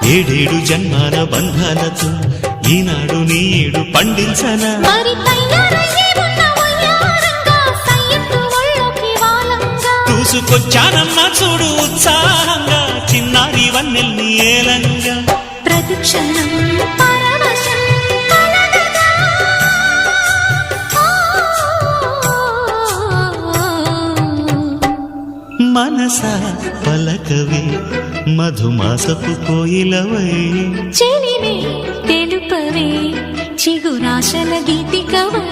ఏడేడు జన్మాల బంధాలతో ఈనాడు నీడు పండించనా చూసుకొచ్చానన్నా చూడు ఉత్సాహంగా చిన్నారి వన్నెల్ని ఏలంగా ప్రతిక్షణం మనసా పలకవే మధుమాసపు కోయిలవై చెలివే తెలుపవే చిగురాశల గీతికవై